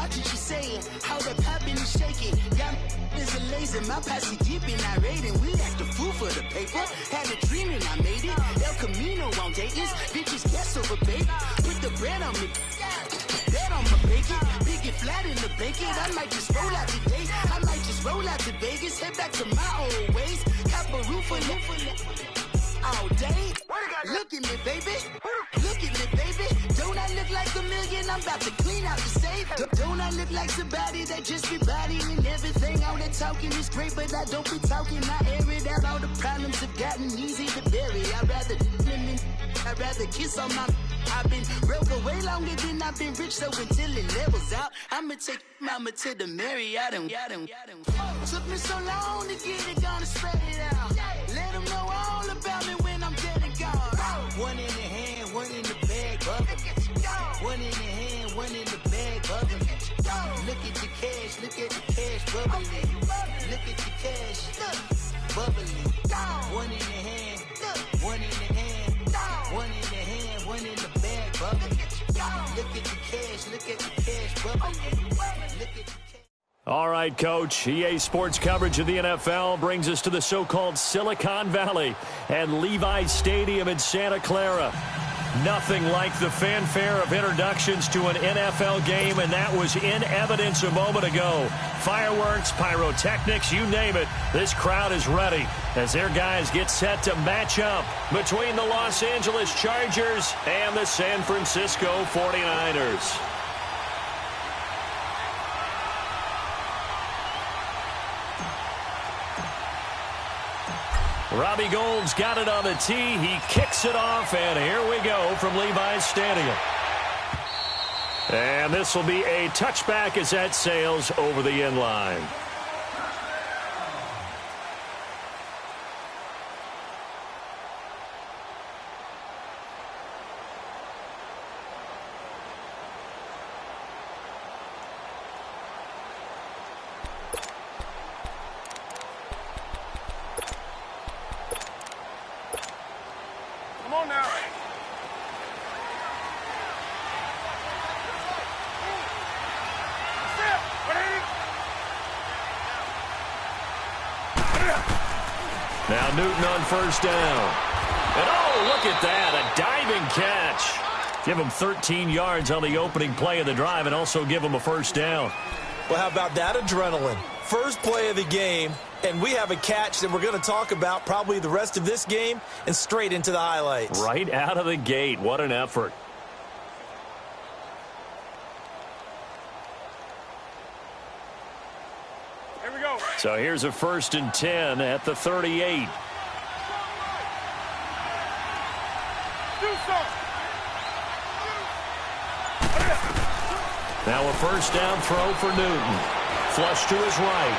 watching, she saying how the poppin' is shaking. Y'all is a lazy, my posse deep and irate, and we act the fool for the paper. Had a dream and I made it. El Camino on Dayton's, bitches guess over baby. Put the bread on me, bet on my bacon. Big and flat in the bacon. I might just roll out today. I might just roll out to Vegas, head back to my old ways. Cop a roof for all day. Look at me, baby. Look at me, baby. Don't I look like a million? I'm about to clean out the safe. Don't I look like somebody that just be bodying everything? All that talking is great, but I don't be talking. I air it out. All the problems have gotten easy to bury. I'd rather kiss on my. I've been broke way longer than I've been rich, so until it levels out, I'ma take mama to the Marriott and took me so long to get it, gonna spread it out. Let them know all about me when I'm dead and gone. One in the hand, one in the bag, bubbling. One in the hand, one in the bag, bubbling. Look at the cash, look at the cash, bubbling. Look at the cash, bubbling. One in the hand, one in the hand, one in the hand, one in the bag, bubbling. Look at the cash, look at the cash, bubbling. Look at the cash. All right, Coach. EA Sports coverage of the NFL brings us to the so-called Silicon Valley and Levi's Stadium in Santa Clara. Nothing like the fanfare of introductions to an NFL game, and that was in evidence a moment ago. Fireworks, pyrotechnics, you name it. This crowd is ready as their guys get set to match up between the Los Angeles Chargers and the San Francisco 49ers. Robbie Gould's got it on the tee. He kicks it off, and here we go from Levi's Stadium. And this will be a touchback as that sails over the end line. Now Newton on first down. And oh, look at that, a diving catch. Give him 13 yards on the opening play of the drive and also give him a first down. Well, how about that adrenaline? First play of the game, and we have a catch that we're going to talk about probably the rest of this game and straight into the highlights. Right out of the gate, what an effort. So here's a 1st and 10 at the 38. Now a first down throw for Newton. Flush to his right.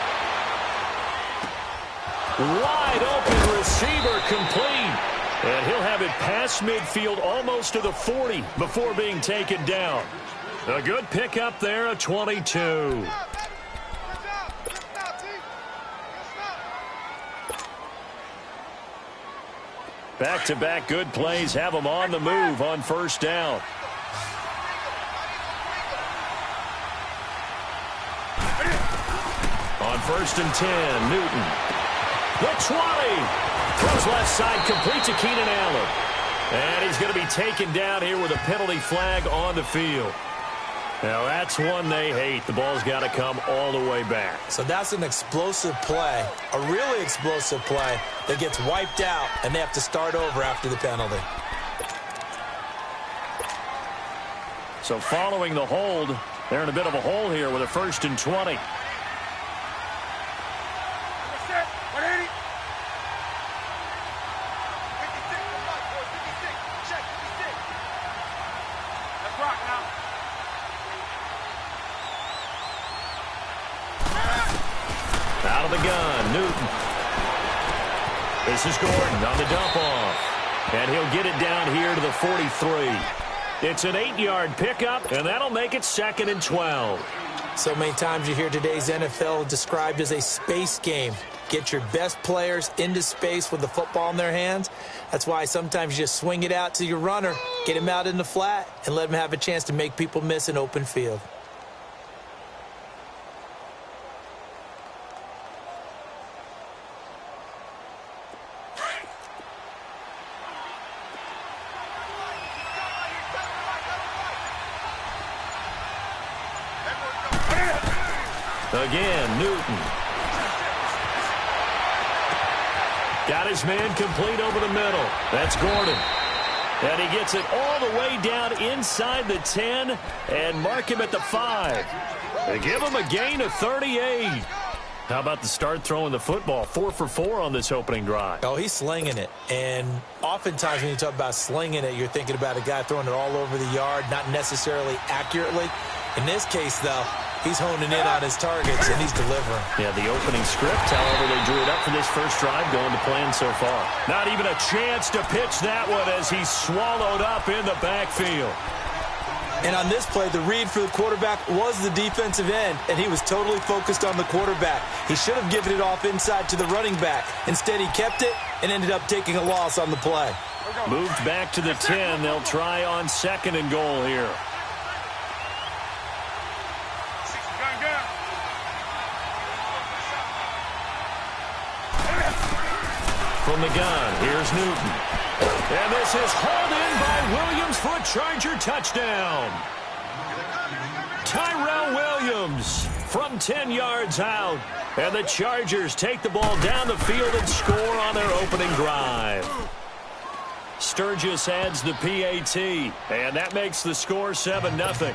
Wide open receiver complete. And he'll have it past midfield almost to the 40 before being taken down. A good pickup there, a 22. Back-to-back good plays have them on the move on first down. On 1st and 10, Newton. The 20. Throws left side, complete to Keenan Allen. And he's going to be taken down here with a penalty flag on the field. Now, that's one they hate. The ball's got to come all the way back. So that's an explosive play, a really explosive play that gets wiped out, and they have to start over after the penalty. So following the hold, they're in a bit of a hole here with a 1st and 20. Out of the gun, Newton. This is Gordon on the dump off. And he'll get it down here to the 43. It's an 8-yard pickup, and that'll make it 2nd and 12. So many times you hear today's NFL described as a space game. Get your best players into space with the football in their hands. That's why sometimes you just swing it out to your runner, get him out in the flat, and let him have a chance to make people miss an open field. Again, Newton. Got his man complete over the middle. That's Gordon. And he gets it all the way down inside the 10 and mark him at the 5. They give him a gain of 38. How about the start throwing the football? 4 for 4 on this opening drive. Oh, he's slinging it. And oftentimes when you talk about slinging it, you're thinking about a guy throwing it all over the yard, not necessarily accurately. In this case, though, he's honing in on his targets, and he's delivering. Yeah, the opening script, however, they drew it up for this first drive, going to plan so far. Not even a chance to pitch that one as he's swallowed up in the backfield. And on this play, the read for the quarterback was the defensive end, and he was totally focused on the quarterback. He should have given it off inside to the running back. Instead, he kept it and ended up taking a loss on the play. Moved back to the 10. They'll try on 2nd and goal here. From the gun, here's Newton. And this is hauled in by Williams for a Charger touchdown. Tyrell Williams from 10 yards out. And the Chargers take the ball down the field and score on their opening drive. Sturgis adds the PAT, and that makes the score 7-0.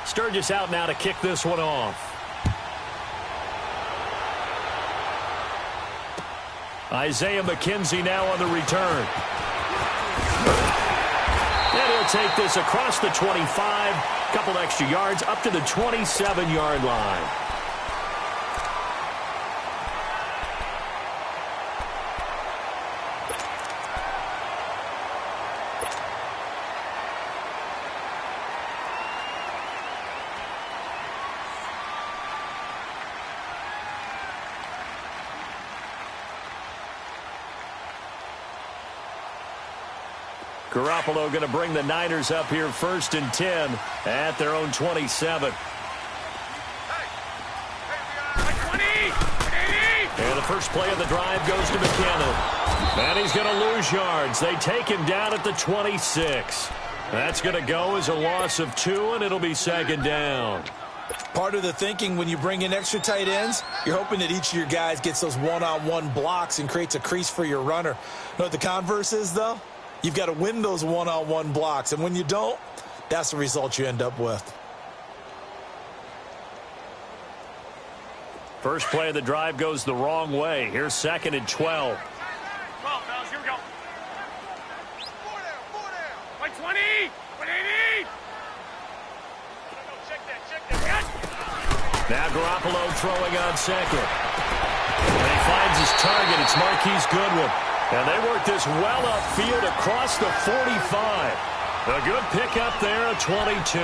Sturgis out now to kick this one off. Isaiah McKenzie now on the return. And he'll take this across the 25, couple extra yards up to the 27-yard line. Garoppolo going to bring the Niners up here 1st and 10 at their own 27. And the first play of the drive goes to McKinnon. And he's going to lose yards. They take him down at the 26. That's going to go as a loss of 2, and it'll be 2nd down. Part of the thinking when you bring in extra tight ends, you're hoping that each of your guys gets those one-on-one blocks and creates a crease for your runner. You know what the converse is, though? You've got to win those one-on-one blocks, and when you don't, that's the result you end up with. First play of the drive goes the wrong way. Here's 2nd and 12. 12, fellas, here we go. 4 down. Like 20, 180. Check that. Now Garoppolo throwing on 2nd. And he finds his target. It's Marquise Goodwin. And they work this well upfield across the 45. A good pickup there at 22.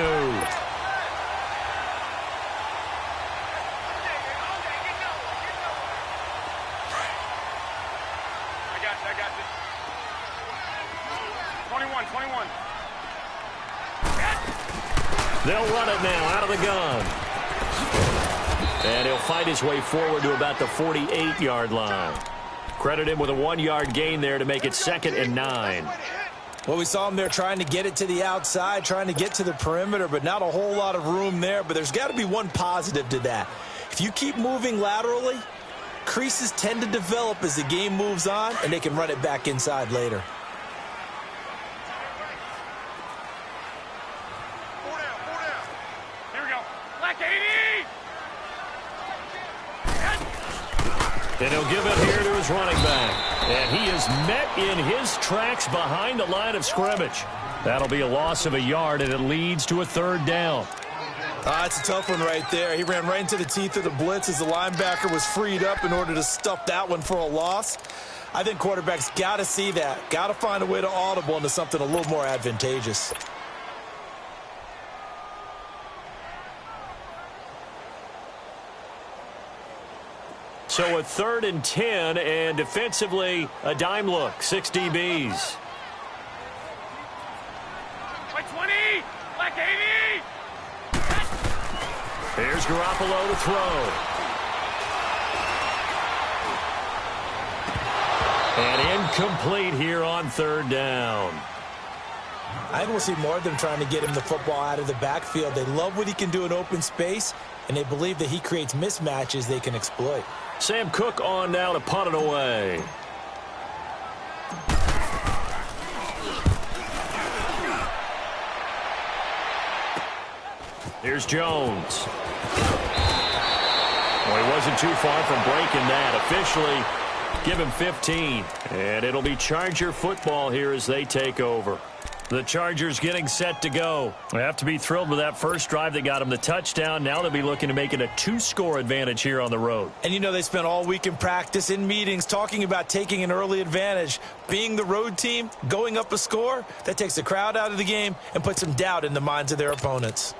I got this. 21. They'll run it now out of the gun. And he'll fight his way forward to about the 48-yard line. Credit him with a 1-yard gain there to make it 2nd and 9. Well, we saw him there trying to get it to the outside, trying to get to the perimeter, but not a whole lot of room there. But there's got to be one positive to that. If you keep moving laterally, creases tend to develop as the game moves on, and they can run it back inside later. 4 down. Here we go. Black 80. And he'll give it here to his running back. And he is met in his tracks behind the line of scrimmage. That'll be a loss of a yard, and it leads to a 3rd down. It's a tough one right there. He ran right into the teeth of the blitz as the linebacker was freed up in order to stuff that one for a loss. I think quarterbacks got to see that. Got to find a way to audible into something a little more advantageous. So a 3rd and 10, and defensively, a dime look, 6 DBs. Here's Garoppolo to throw. And incomplete here on third down. I think we'll see more of them trying to get him the football out of the backfield. They love what he can do in open space, and they believe that he creates mismatches they can exploit. Sam Cook on now to punt it away. Here's Jones. Well, he wasn't too far from breaking that. Officially, give him 15. And it'll be Charger football here as they take over. The Chargers getting set to go. They have to be thrilled with that first drive that got them the touchdown. Now they'll be looking to make it a 2-score advantage here on the road. And you know they spent all week in practice, in meetings, talking about taking an early advantage. Being the road team, going up a score, that takes the crowd out of the game and puts some doubt in the minds of their opponents.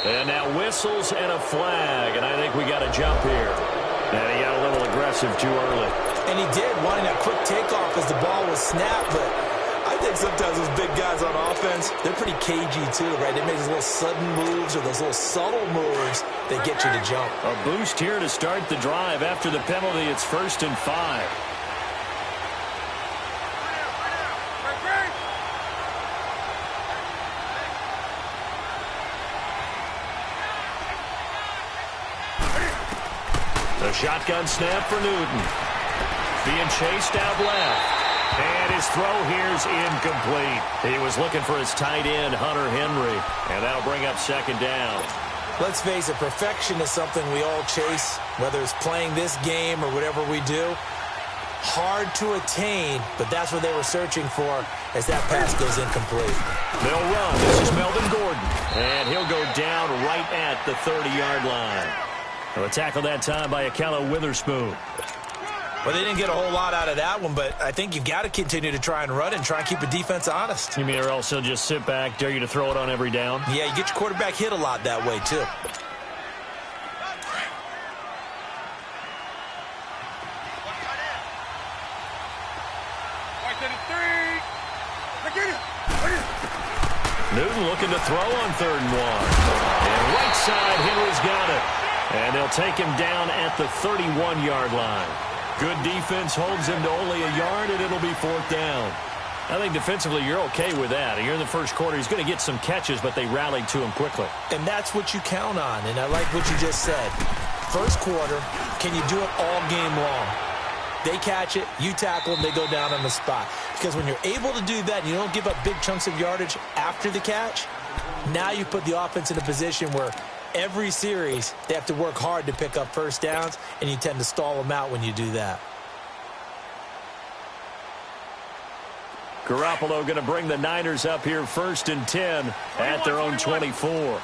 And now whistles and a flag, and I think we got a jump here. And he got a little aggressive too early. And he did, wanting that quick takeoff as the ball was snapped, but I think sometimes those big guys on offense, they're pretty cagey too, right? They make those little sudden moves or those little subtle moves that get you to jump. A boost here to start the drive. After the penalty, it's 1st and 5. The shotgun snap for Newton. Being chased out left. And his throw here's incomplete. He was looking for his tight end, Hunter Henry. And that'll bring up 2nd down. Let's face it, perfection is something we all chase, whether it's playing this game or whatever we do. Hard to attain, but that's what they were searching for as that pass goes incomplete. They'll run. This is Melvin Gordon. And he'll go down right at the 30-yard line. A tackle that time by Akello Witherspoon. Well, they didn't get a whole lot out of that one, but I think you've got to continue to try and run and try and keep the defense honest. You mean or else he'll just sit back, dare you to throw it on every down? Yeah, you get your quarterback hit a lot that way, too. Newton looking to throw on 3rd and 1. And right side, Henry's got it. And they'll take him down at the 31-yard line. Good defense holds him to only a yard, and it'll be 4th down. I think defensively you're okay with that. You're in the first quarter. He's going to get some catches, but they rallied to him quickly. And that's what you count on, and I like what you just said. First quarter, can you do it all game long? They catch it, you tackle them, they go down on the spot. Because when you're able to do that and you don't give up big chunks of yardage after the catch, now you put the offense in a position where every series they have to work hard to pick up first downs, and you tend to stall them out when you do that. Garoppolo going to bring the Niners up here 1st and 10 at their own 24.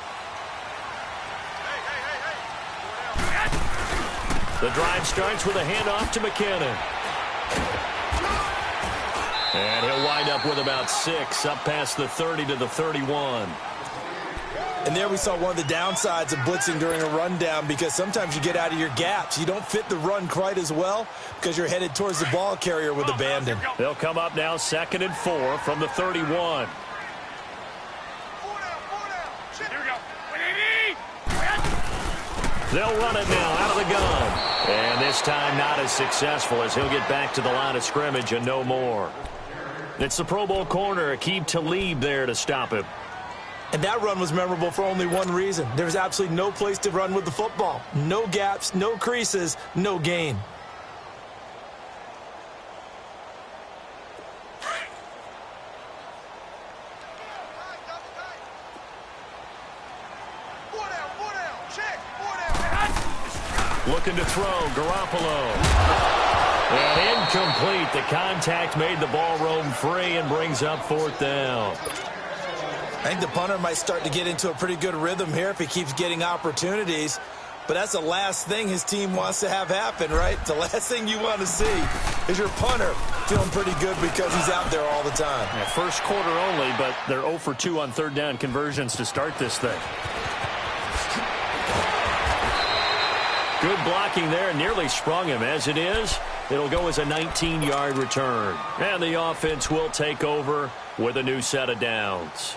The drive starts with a handoff to McKinnon. And he'll wind up with about 6 up past the 30 to the 31. And there we saw one of the downsides of blitzing during a rundown, because sometimes you get out of your gaps. You don't fit the run quite as well because you're headed towards the ball carrier with abandon. They'll come up now 2nd and 4 from the 31. They'll run it now out of the gun. And this time not as successful as he'll get back to the line of scrimmage and no more. It's the Pro Bowl corner, Aqib Talib there to stop him. And that run was memorable for only one reason. There was absolutely no place to run with the football. No gaps, no creases, no gain. Looking to throw, Garoppolo. And incomplete. The contact made the ball roam free and brings up 4th down. I think the punter might start to get into a pretty good rhythm here if he keeps getting opportunities. but that's the last thing his team wants to have happen, right? The last thing you want to see is your punter feeling pretty good because he's out there all the time. Yeah, first quarter only, but they're 0 for 2 on third down conversions to start this thing. Good blocking there, nearly sprung him. As it is, it'll go as a 19-yard return. And the offense will take over with a new set of downs.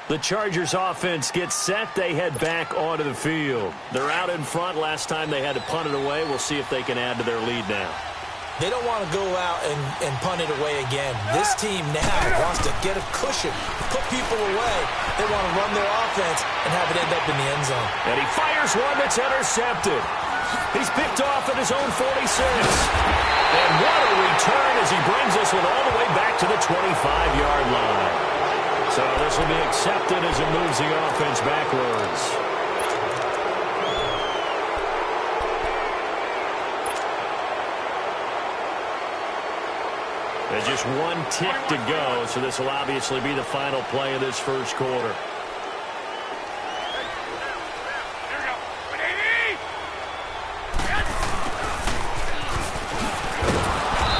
The Chargers offense gets set. They head back onto the field. They're out in front. Last time they had to punt it away. We'll see if they can add to their lead now. They don't want to go out and punt it away again. This team now wants to get a cushion, put people away. They want to run their offense and have it end up in the end zone. And he fires one that's intercepted. He's picked off at his own 46. And what a return as he brings this one all the way back to the 25-yard line. So this will be accepted as it moves the offense backwards. There's just one tick to go, so this will obviously be the final play of this first quarter.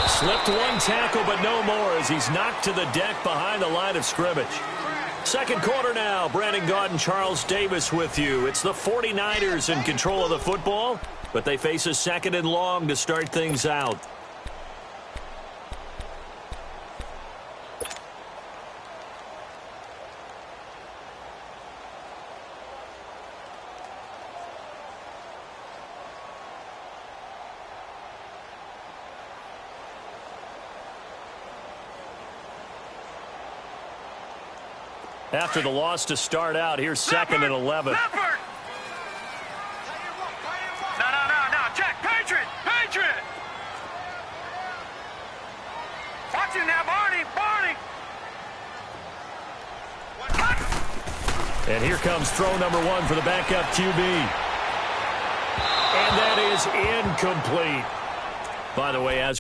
Slipped one tackle, but no more as he's knocked to the deck behind the line of scrimmage. Second quarter now. Brandon Gaudin, Charles Davis with you. It's the 49ers in control of the football, but they face a second and long to start things out. After the loss to start out, here's second and 11. No. Check. Patriot. Watching now, Barney. And here comes throw number 1 for the backup QB. And that is incomplete. By the way, as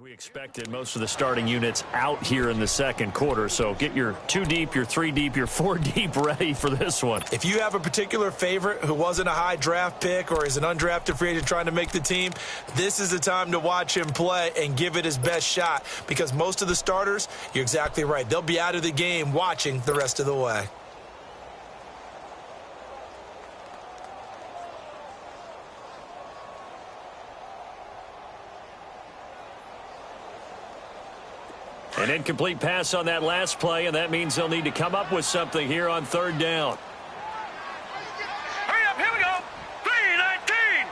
we expected, most of the starting units out here in the second quarter, so get your 2 deep, your 3 deep, your 4 deep ready for this one. If you have a particular favorite who wasn't a high draft pick or is an undrafted free agent trying to make the team, this is the time to watch him play and give it his best shot, because most of the starters, you're exactly right, they'll be out of the game watching the rest of the way. An incomplete pass on that last play, and that means they'll need to come up with something here on third down. Hurry up, here we go. 3:19.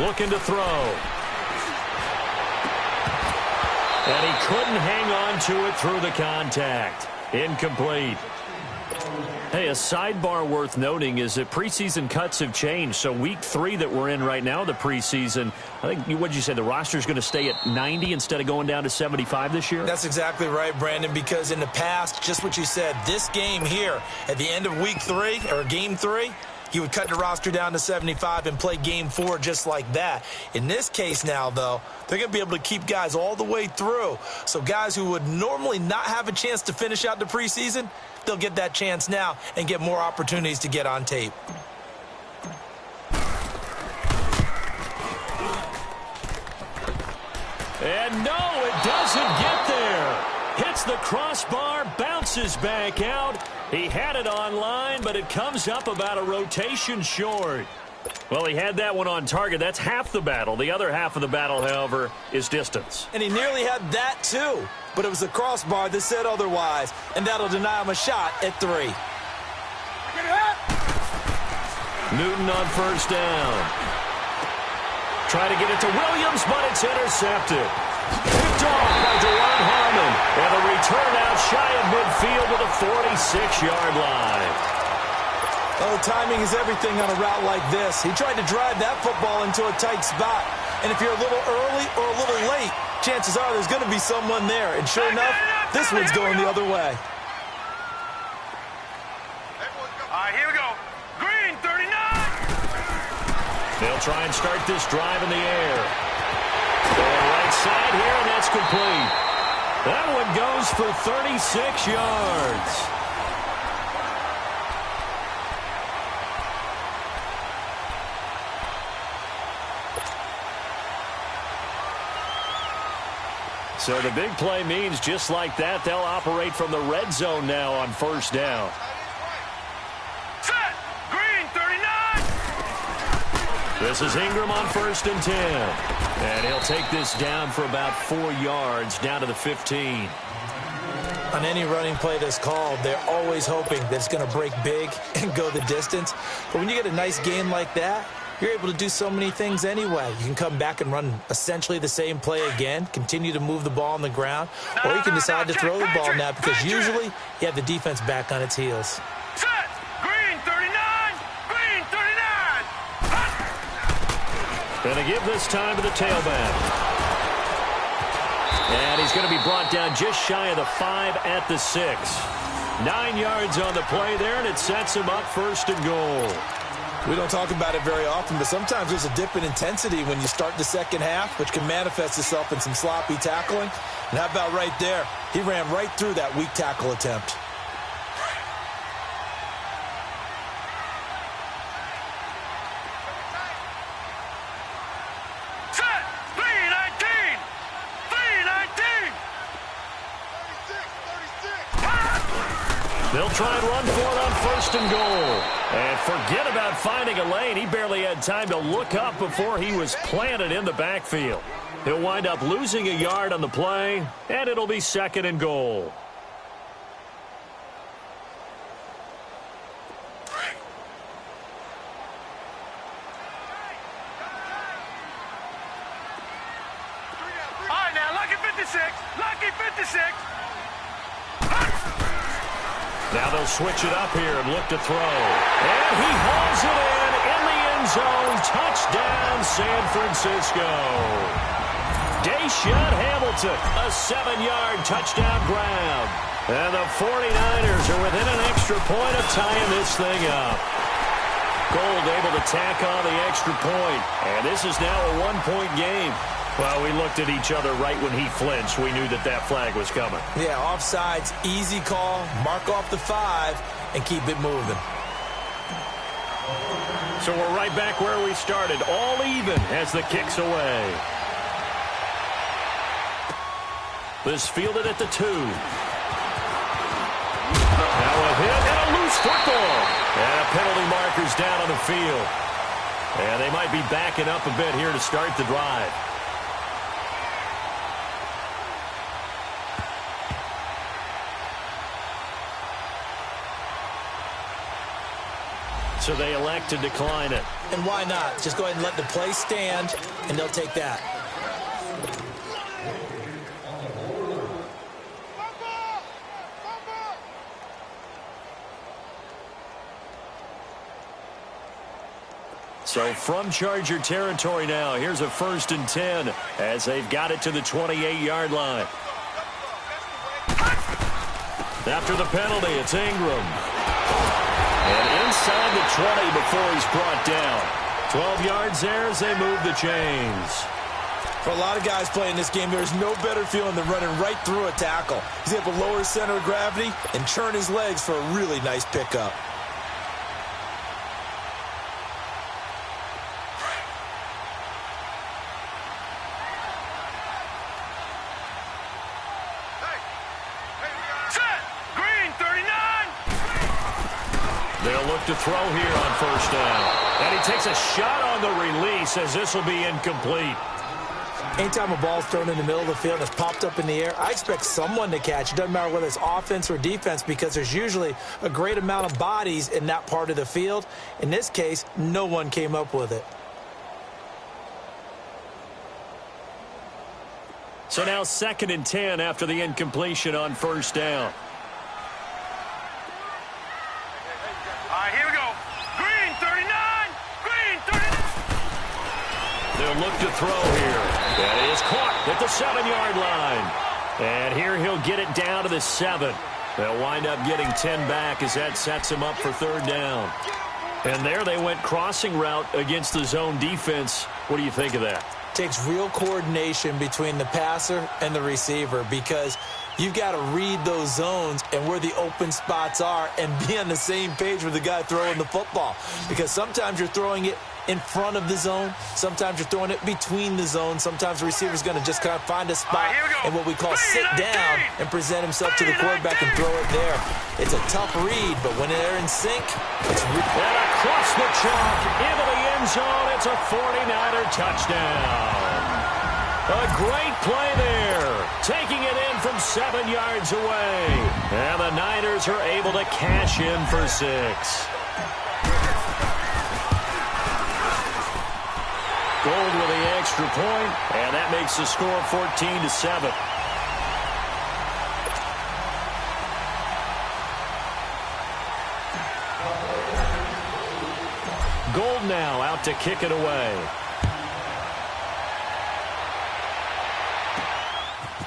looking to throw. And he couldn't hang on to it through the contact. Incomplete. Hey, a sidebar worth noting is that preseason cuts have changed. So week 3 that we're in right now, the preseason, I think, what did you say, the roster's going to stay at 90 instead of going down to 75 this year? That's exactly right, Brandon, because in the past, just what you said, this game here, at the end of week 3, or game 3, he would cut the roster down to 75 and play game 4 just like that. In this case now, though, they're going to be able to keep guys all the way through. So guys who would normally not have a chance to finish out the preseason, they'll get that chance now and get more opportunities to get on tape. And no, it doesn't get there. Hits the crossbar, bounces back out. He had it on line, but it comes up about a rotation short. Well, he had that one on target. That's half the battle. The other half of the battle, however, is distance. And he nearly had that, too. But it was the crossbar that said otherwise, and that'll deny him a shot at 3. Newton on first down. Trying to get it to Williams, but it's intercepted. Picked off by Deron Harmon. And the return out shy of midfield to the 46-yard line. Oh, timing is everything on a route like this. He tried to drive that football into a tight spot. And if you're a little early or a little late, chances are there's going to be someone there. And sure enough, this one's going the other way. All right, here we go. Green, 39. They'll try and start this drive in the air. Going right side here, and that's complete. That one goes for 36 yards. So the big play means just like that, they'll operate from the red zone now on first down. Set. Green, 39. This is Ingram on first and 10. And he'll take this down for about 4 yards, down to the 15. On any running play that's called, they're always hoping that it's going to break big and go the distance. But when you get a nice game like that, you're able to do so many things anyway. You can come back and run essentially the same play again, continue to move the ball on the ground, or you can decide to throw the ball now because usually you have the defense back on its heels. Set. Green, 39. Green, 39. Going to give this time to the tailback. And he's going to be brought down just shy of the 5 at the 6. 9 yards on the play there, and it sets him up first and goal. We don't talk about it very often, but sometimes there's a dip in intensity when you start the second half, which can manifest itself in some sloppy tackling. And how about right there? He ran right through that weak tackle attempt. Set. 319. 319. 36. They'll try and run for it on first and goal. And forget about finding a lane. He barely had time to look up before he was planted in the backfield. He'll wind up losing a yard on the play, and it'll be second and goal. All right, now, lucky 56. Lucky 56. Now they'll switch it up here and look to throw. And he hauls it in the end zone. Touchdown, San Francisco. Deshaun Hamilton, a 7-yard touchdown grab. And the 49ers are within an extra point of tying this thing up. Gold able to tack on the extra point. And this is now a 1-point game. Well, we looked at each other right when he flinched. We knew that that flag was coming. Yeah, offsides, easy call, mark off the 5, and keep it moving. So we're right back where we started, all even as the kick's away. This fielded at the 2. Now a hit and a loose football. And a penalty marker's down on the field. And they might be backing up a bit here to start the drive. so they elect to decline it. And why not? Just go ahead and let the play stand, and they'll take that. So from Charger territory now, here's a 1st and 10 as they've got it to the 28-yard line. After the penalty, it's Ingram. And inside the 20 before he's brought down. 12 yards there as they move the chains. For a lot of guys playing this game, there's no better feeling than running right through a tackle. He's able to lower his center of gravity and churn his legs for a really nice pickup. They'll look to throw here on 1st down. And he takes a shot on the release as this will be incomplete. Anytime a ball's thrown in the middle of the field and it's popped up in the air, I expect someone to catch. It doesn't matter whether it's offense or defense because there's usually a great amount of bodies in that part of the field. In this case, no one came up with it. So now 2nd and 10 after the incompletion on 1st down. Here we go. Green, 39. Green, 39. They'll look to throw here. That is caught at the 7-yard line. And here he'll get it down to the 7. They'll wind up getting 10 back as that sets him up for 3rd down. And there they went crossing route against the zone defense. What do you think of that? Takes real coordination between the passer and the receiver because you've got to read those zones and where the open spots are and be on the same page with the guy throwing the football. Because sometimes you're throwing it in front of the zone. Sometimes you're throwing it between the zones. Sometimes the receiver's going to just kind of find a spot and what we call sit down and present himself to the quarterback and throw it there. It's a tough read, but when they're in sync, it's and across the chalk into the end zone. It's a 49er touchdown. A great play there, taking it in from 7 yards away. And the Niners are able to cash in for 6. Gold with the extra point, and that makes the score 14-7. Gold now out to kick it away.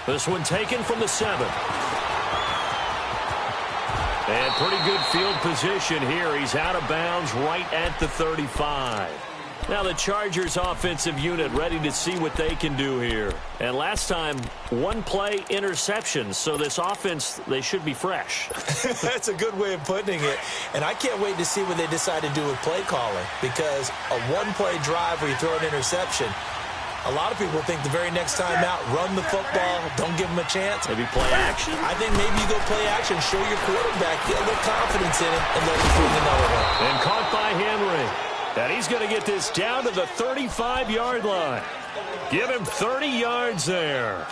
This one taken from the 7. And pretty good field position here. He's out of bounds right at the 35. Now the Chargers offensive unit ready to see what they can do here. And last time, 1 play interception. So this offense, they should be fresh. That's a good way of putting it. And I can't wait to see what they decide to do with play calling. Because a 1-play drive where you throw an interception, a lot of people think the very next time out, run the football, don't give them a chance. Maybe play action? I think maybe you go play action, show your quarterback, get a little confidence in it, and let him swing another one. And caught by Henry. And he's going to get this down to the 35-yard line. Give him 30 yards there.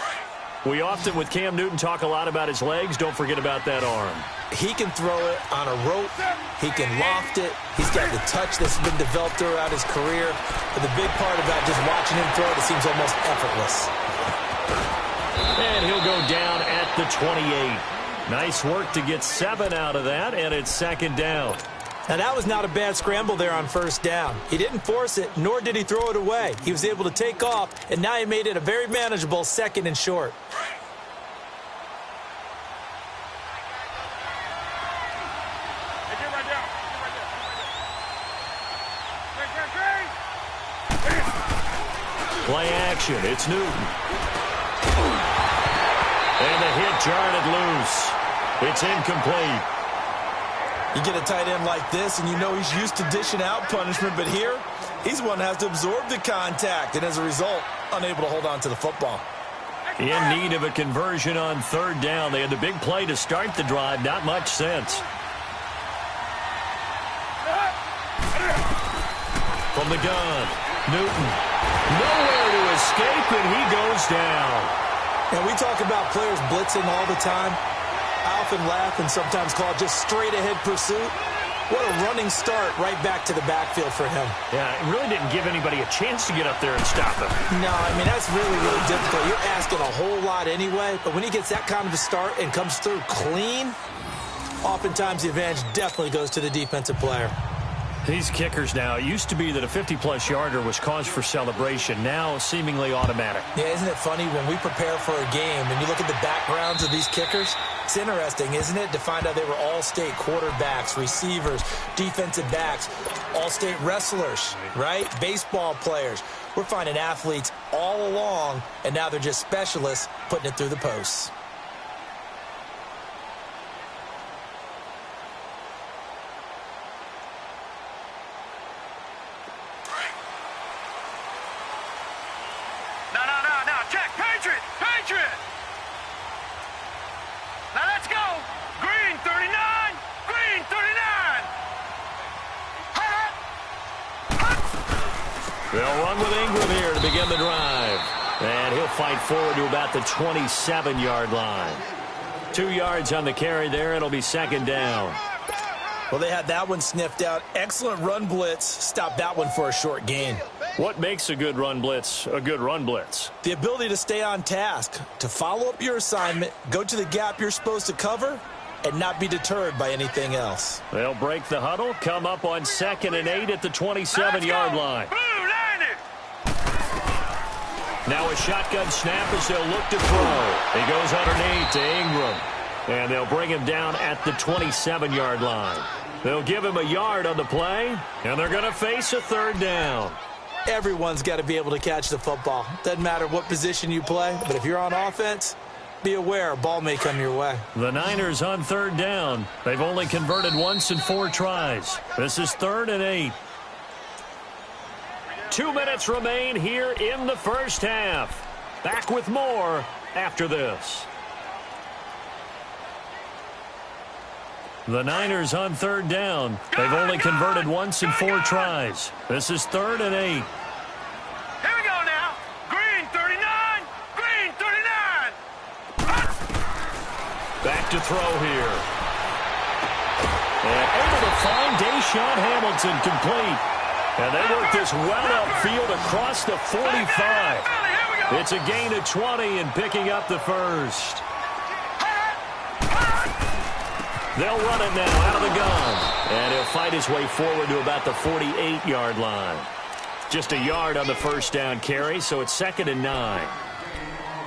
We often, with Cam Newton, talk a lot about his legs. Don't forget about that arm. He can throw it on a rope. He can loft it. He's got the touch that's been developed throughout his career. But the big part about just watching him throw it seems almost effortless. And he'll go down at the 28. Nice work to get 7 out of that, and it's 2nd down. Now, that was not a bad scramble there on 1st down. He didn't force it, nor did he throw it away. He was able to take off, and now he made it a very manageable 2nd and short. Play action. It's Newton. And the hit jarred it loose. It's incomplete. You get a tight end like this, and you know he's used to dishing out punishment, but here, he's the one that has to absorb the contact, and as a result, unable to hold on to the football. In need of a conversion on 3rd down. They had the big play to start the drive. Not much sense. From the gun, Newton. Nowhere to escape, and he goes down. And we talk about players blitzing all the time. I often laugh and sometimes call it just straight-ahead pursuit. What a running start right back to the backfield for him. Yeah, it really didn't give anybody a chance to get up there and stop him. No, I mean, that's really, really difficult. You're asking a whole lot anyway, but when he gets that kind of a start and comes through clean, oftentimes the advantage definitely goes to the defensive player. These kickers now, it used to be that a 50-plus yarder was cause for celebration. Now, seemingly automatic. Yeah, isn't it funny when we prepare for a game and you look at the backgrounds of these kickers? It's interesting, isn't it, to find out they were all-state quarterbacks, receivers, defensive backs, all-state wrestlers, right? Baseball players. We're finding athletes all along, and now they're just specialists putting it through the posts. Now let's go. Green 39. Green 39. They'll run with Ingram here to begin the drive. And he'll fight forward to about the 27-yard line. 2 yards on the carry there. It'll be second down. Well, they had that one sniffed out. Excellent run blitz. Stopped that one for a short gain. What makes a good run blitz a good run blitz? The ability to stay on task, to follow up your assignment, go to the gap you're supposed to cover, and not be deterred by anything else. They'll break the huddle, come up on 2nd and 8 at the 27-yard line. Now a shotgun snap as they'll look to throw. He goes underneath to Ingram. And they'll bring him down at the 27-yard line. They'll give him a yard on the play, and they're going to face a third down. Everyone's got to be able to catch the football. Doesn't matter what position you play, but if you're on offense, be aware a ball may come your way. The Niners on third down. They've only converted once in 4 tries. This is 3rd and 8. 2 minutes remain here in the first half. Back with more after this. The Niners on third down. They've only converted once in 4 tries. This is 3rd and 8. Here we go now. Green 39. Green 39. Back to throw here. And able to find Deshaun Hamilton complete. And they work this well upfield across the 45. It's a gain of 20 and picking up the first. They'll run it now out of the gun. And he'll fight his way forward to about the 48-yard line. Just a yard on the first down carry, so it's 2nd and 9.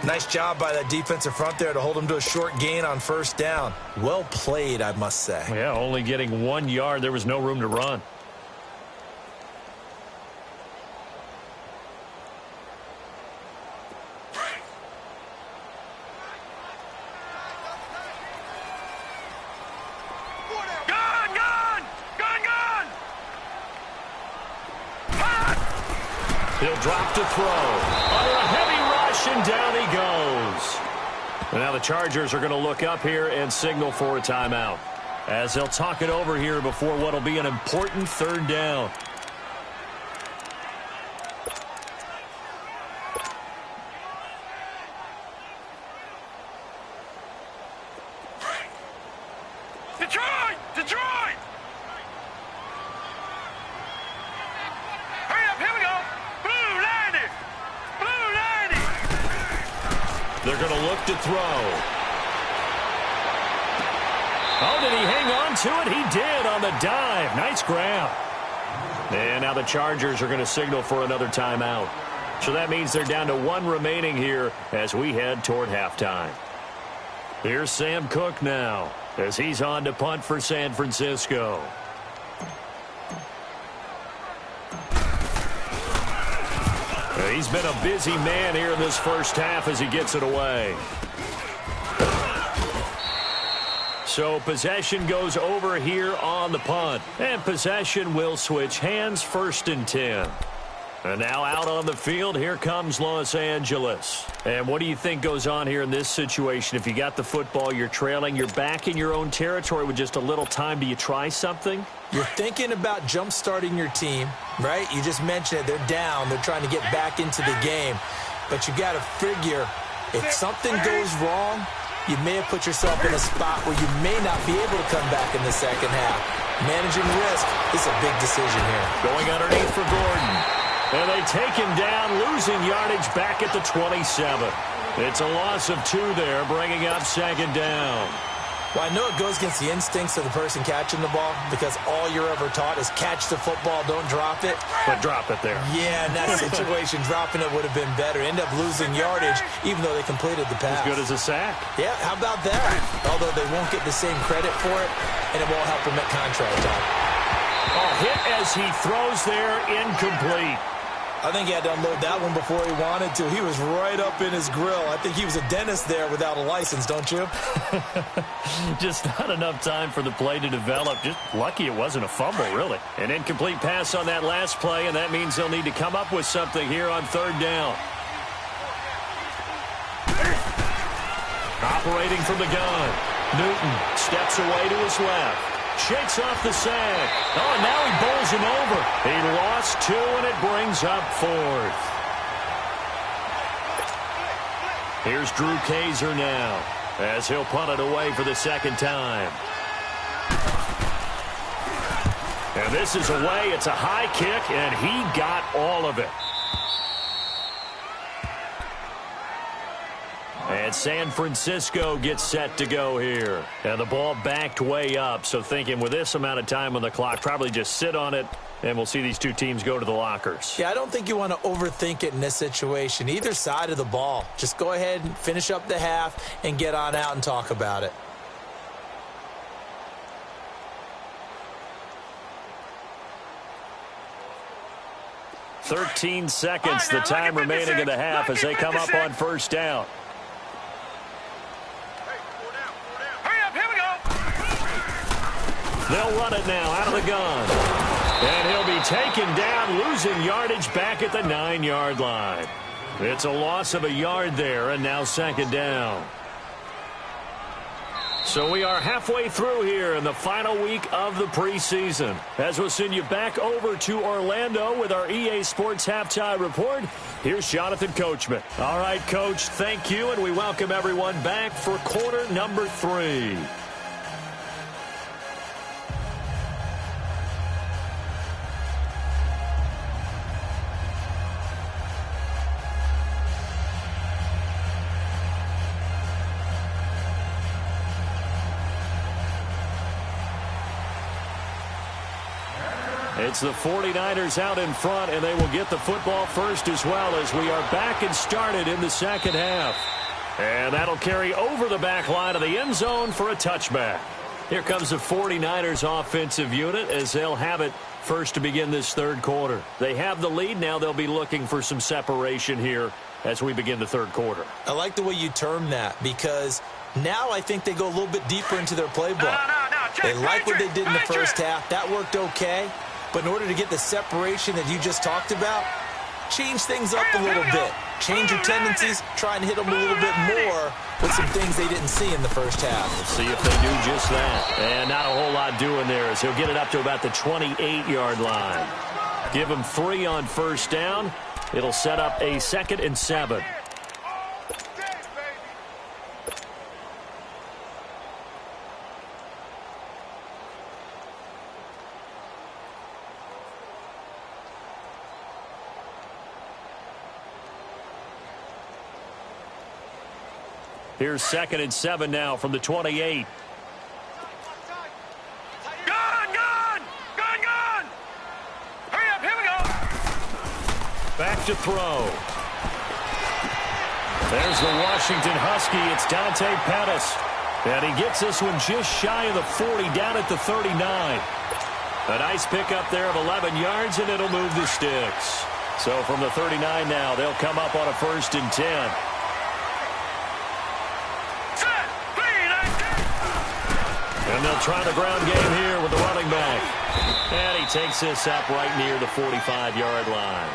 Nice job by that defensive front there to hold him to a short gain on first down. Well played, I must say. Yeah, only getting 1 yard. There was no room to run. He'll drop to throw. Under a heavy rush, and down he goes. And now the Chargers are going to look up here and signal for a timeout, as they'll talk it over here before what will be an important third down. Detroit! Detroit! Hurry up, here we go! Blue 90! Blue 90! They're going to look to throw. Oh, did he hang on to it? He did on the dive. Nice grab. And now the Chargers are going to signal for another timeout. So that means they're down to 1 remaining here as we head toward halftime. Here's Sam Cook now as he's on to punt for San Francisco. He's been a busy man here in this first half as he gets it away. So possession goes over here on the punt. And possession will switch hands, 1st and 10. And now out on the field, here comes Los Angeles. And what do you think goes on here in this situation? If you got the football, you're trailing, you're back in your own territory with just a little time. Do you try something? You're thinking about jump-starting your team, right? You just mentioned it. They're down. They're trying to get back into the game. But you got to figure, if something goes wrong, you may have put yourself in a spot where you may not be able to come back in the second half. Managing risk is a big decision here. Going underneath for Gordon. And they take him down, losing yardage back at the 27. It's a loss of 2 there, bringing up second down. Well, I know it goes against the instincts of the person catching the ball because all you're ever taught is catch the football, don't drop it. But drop it there. Yeah, in that situation, dropping it would have been better. End up losing yardage even though they completed the pass. As good as a sack. Yeah, how about that? Although they won't get the same credit for it, and it won't help them at contract time. Oh, hit as he throws there, incomplete. I think he had to unload that one before he wanted to. He was right up in his grill. I think he was a dentist there without a license, don't you? Just not enough time for the play to develop. Just lucky it wasn't a fumble, really. An incomplete pass on that last play, and that means they'll need to come up with something here on third down. Operating from the gun. Newton steps away to his left. Shakes off the sack. Oh, and now he bowls him over. He lost 2, and it brings up 4th. Here's Drew Kaiser now as he'll punt it away for the second time. And this is away. It's a high kick, and he got all of it. And San Francisco gets set to go here. And the ball backed way up, so thinking with this amount of time on the clock, probably just sit on it, and we'll see these two teams go to the lockers. Yeah, I don't think you want to overthink it in this situation. Either side of the ball. Just go ahead and finish up the half and get on out and talk about it. "13 seconds, the time remaining in the half as they come up on first down. They'll run it now out of the gun. And he'll be taken down, losing yardage back at the 9-yard line. It's a loss of a yard there, and now second down. So we are halfway through here in the final week of the preseason. As we'll send you back over to Orlando with our EA Sports Halftime Report, here's Jonathan Coachman. All right, Coach, thank you, and we welcome everyone back for quarter number 3. It's the 49ers out in front, and they will get the football first as well as we are back and started in the second half. And that'll carry over the back line of the end zone for a touchback. Here comes the 49ers offensive unit as they'll have it first to begin this third quarter. They have the lead. Now they'll be looking for some separation here as we begin the third quarter. I like the way you term that because now I think they go a little bit deeper into their playbook. They like what they did in the first half. That worked okay. But in order to get the separation that you just talked about, change things up a little bit. Change your tendencies, try and hit them a little bit more with some things they didn't see in the first half. We'll see if they do just that. And not a whole lot doing there as he'll get it up to about the 28-yard line. Give him 3 on first down. It'll set up a 2nd and 7. Here's 2nd and 7 now from the 28. Gun! Hurry up, here we go! Back to throw. There's the Washington Husky. It's Dante Pettis. And he gets this one just shy of the 40, down at the 39. A nice pickup there of 11 yards, and it'll move the sticks. So from the 39 now, they'll come up on a 1st and 10. And they'll try the ground game here with the running back. And he takes this up right near the 45-yard line.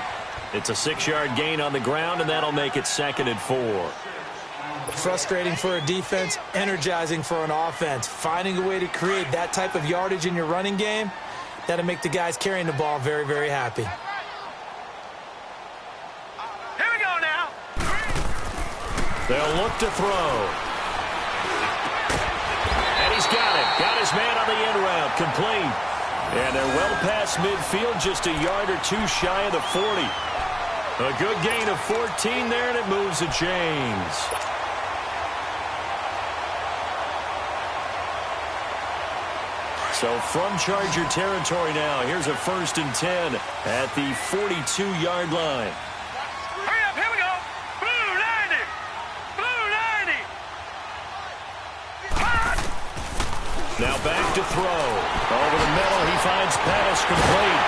It's a 6-yard gain on the ground, and that'll make it 2nd and 4. Frustrating for a defense, energizing for an offense. Finding a way to create that type of yardage in your running game, that'll make the guys carrying the ball very, very happy. Here we go now. They'll look to throw. And he's got it. Got his man on the end route. Complete. And they're well past midfield, just a yard or two shy of the 40. A good gain of 14 there, and it moves the chains. So from Charger territory now, here's a 1st and 10 at the 42-yard line. Hurry up, here we go. Blue 90. Blue 90. Now back to throw. Over the middle, he finds Pettis complete.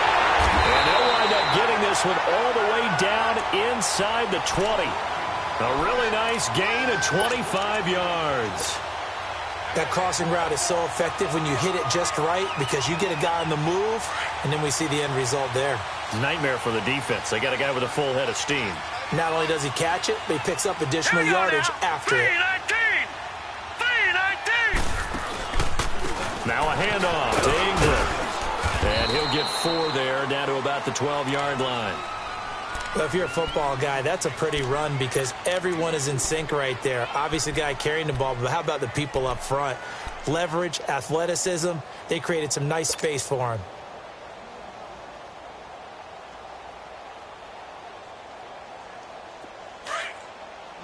And they'll wind up getting this one all the way down inside the 20. A really nice gain of 25 yards. That crossing route is so effective when you hit it just right because you get a guy on the move, and then we see the end result there. Nightmare for the defense. They got a guy with a full head of steam. Not only does he catch it, but he picks up additional yardage after it. 319. Now a handoff to Ingram. And he'll get 4 there, down to about the 12-yard line. Well, if you're a football guy, that's a pretty run because everyone is in sync right there. Obviously, the guy carrying the ball, but how about the people up front? Leverage, athleticism, they created some nice space for him.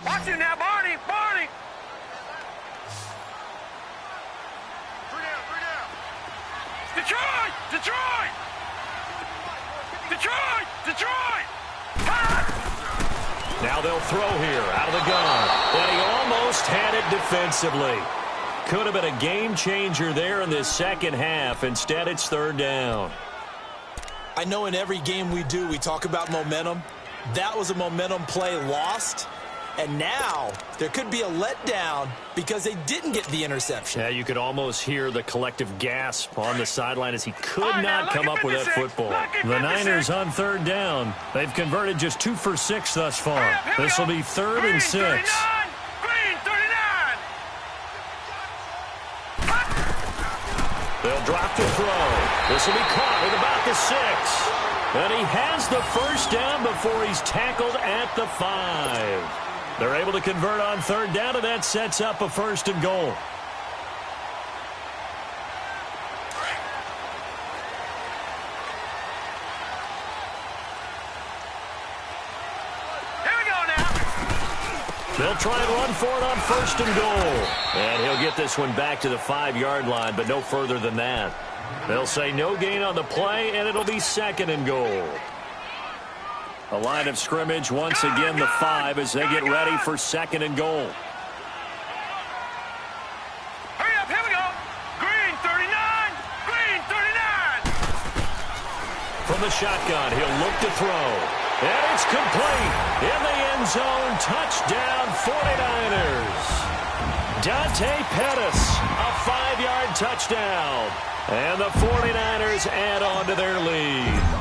Watch him now, Barney! Barney! 3 down, 3 down. Detroit! Detroit! Detroit! Detroit! Now they'll throw here out of the gun. And he almost had it defensively. Could have been a game changer there in this second half. Instead, it's 3rd down. I know in every game we do, we talk about momentum. That was a momentum play lost. And now there could be a letdown because they didn't get the interception. Yeah, you could almost hear the collective gasp on the sideline as he could not come up with that football. The Niners on 3rd down. They've converted just 2 for 6 thus far. This will be 3rd and 6. Green 39. They'll drop to throw. This will be caught at about the 6. And he has the 1st down before he's tackled at the 5. They're able to convert on 3rd down, and that sets up a 1st and goal. Here we go now. They'll try and run for it on 1st and goal. And he'll get this one back to the 5-yard line, but no further than that. They'll say no gain on the play, and it'll be 2nd and goal. A line of scrimmage once again, the 5, as they get ready for 2nd and goal. Hurry up, here we go. Green 39. Green 39. From the shotgun, he'll look to throw. And it's complete. In the end zone, touchdown 49ers. Dante Pettis, a 5-yard touchdown. And the 49ers add on to their lead.